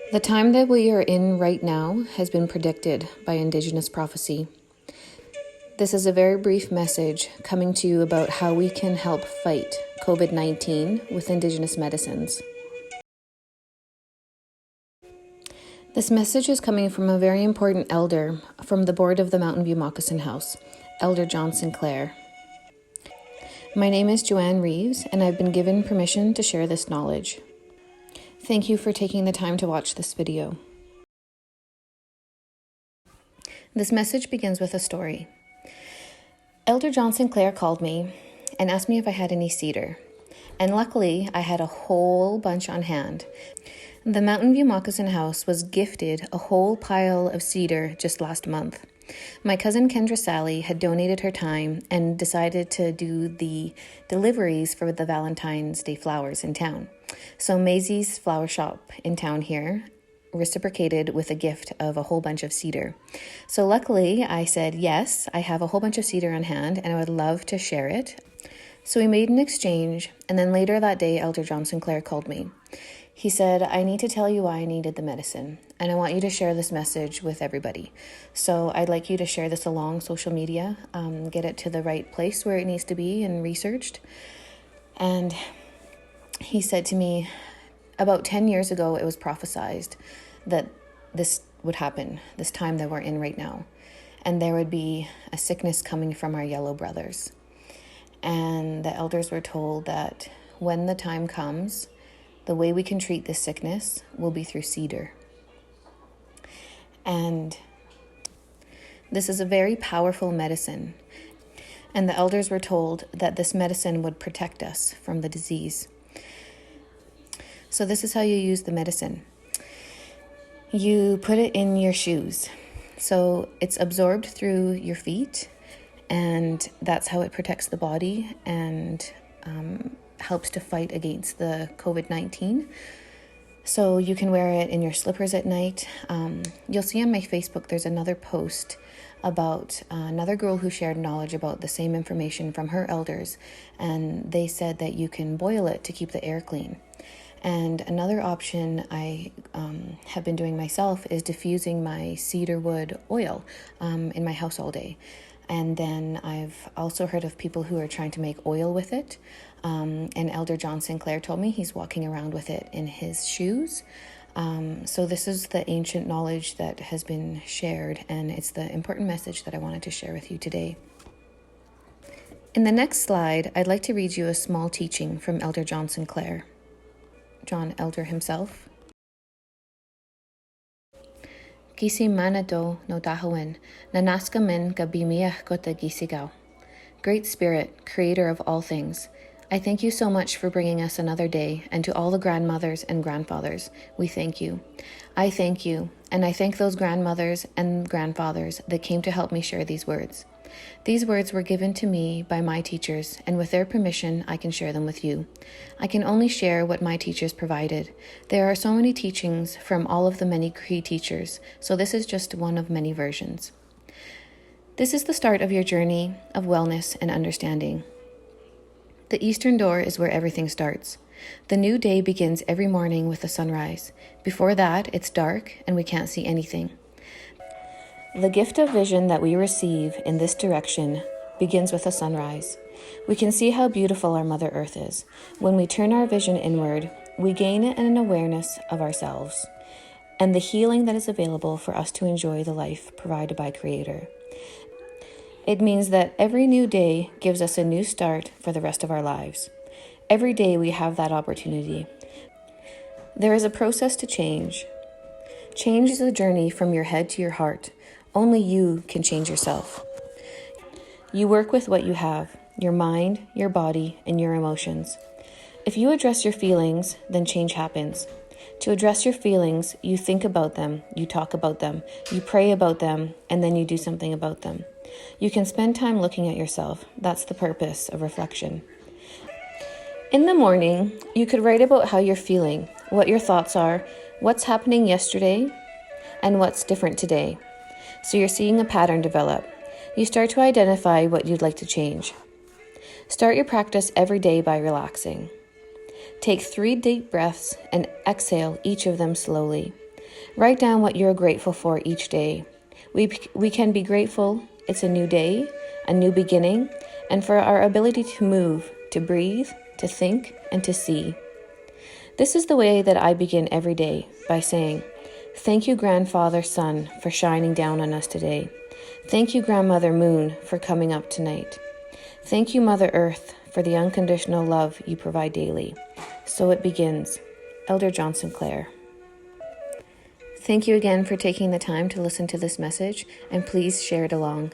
The time that we are in right now has been predicted by Indigenous prophecy. This is a very brief message coming to you about how we can help fight COVID-19 with Indigenous medicines. This message is coming from a very important elder from the board of the Mountain View Moccasin House, Elder John Sinclair. My name is Joanne Reeves, and I've been given permission to share this knowledge. Thank you for taking the time to watch this video. This message begins with a story. Elder John Sinclair called me and asked me if I had any cedar, and luckily I had a whole bunch on hand. The Mountain View Moccasin House was gifted a whole pile of cedar just last month. My cousin Kendra Sally had donated her time and decided to do the deliveries for the Valentine's Day flowers in town. So Masi's flower shop in town here reciprocated with a gift of a whole bunch of cedar. So luckily I said, yes, I have a whole bunch of cedar on hand and I would love to share it. So we made an exchange, and then later that day, Elder John Sinclair called me. He said, I need to tell you why I needed the medicine, and I want you to share this message with everybody. So I'd like you to share this along social media, get it to the right place where it needs to be and researched. And he said to me, about 10 years ago, it was prophecized that this would happen, this time that we're in right now. And there would be a sickness coming from our yellow brothers. And the elders were told that when the time comes, the way we can treat this sickness will be through cedar. And this is a very powerful medicine. And the elders were told that this medicine would protect us from the disease. So this is how you use the medicine. You put it in your shoes. So it's absorbed through your feet, and that's how it protects the body and helps to fight against the COVID-19. So you can wear it in your slippers at night. You'll see on my Facebook, there's another post about another girl who shared knowledge about the same information from her elders. And they said that you can boil it to keep the air clean. And another option I have been doing myself is diffusing my cedar wood oil in my house all day. And then I've also heard of people who are trying to make oil with it. And Elder John Sinclair told me he's walking around with it in his shoes. So this is the ancient knowledge that has been shared, and it's the important message that I wanted to share with you today. In the next slide, I'd like to read you a small teaching from Elder John Sinclair, John Elder himself. Gisi manado no dahawen, nanaska men gabimiah gota gisigao. Great Spirit, Creator of all things, I thank you so much for bringing us another day, and to all the grandmothers and grandfathers, we thank you. I thank you, and I thank those grandmothers and grandfathers that came to help me share these words. These words were given to me by my teachers, and with their permission, I can share them with you. I can only share what my teachers provided. There are so many teachings from all of the many Cree teachers, so this is just one of many versions. This is the start of your journey of wellness and understanding. The eastern door is where everything starts. The new day begins every morning with the sunrise. Before that, it's dark and we can't see anything. The gift of vision that we receive in this direction begins with a sunrise. We can see how beautiful our Mother Earth is. When we turn our vision inward, we gain an awareness of ourselves and the healing that is available for us to enjoy the life provided by Creator. It means that every new day gives us a new start for the rest of our lives. Every day we have that opportunity. There is a process to change. Change is a journey from your head to your heart. Only you can change yourself. You work with what you have, your mind, your body, and your emotions. If you address your feelings, then change happens. To address your feelings, you think about them, you talk about them, you pray about them, and then you do something about them. You can spend time looking at yourself. That's the purpose of reflection. In the morning, you could write about how you're feeling, what your thoughts are, what's happening yesterday, and what's different today. So you're seeing a pattern develop. You start to identify what you'd like to change. Start your practice every day by relaxing. Take 3 deep breaths and exhale each of them slowly. Write down what you're grateful for each day. We can be grateful it's a new day, a new beginning, and for our ability to move, to breathe, to think, and to see. This is the way that I begin every day, by saying, "Thank you, Grandfather Sun, for shining down on us today. Thank you, Grandmother Moon, for coming up tonight. Thank you, Mother Earth, for the unconditional love you provide daily." So it begins. Elder Johnson Clare. Thank you again for taking the time to listen to this message, and please share it along.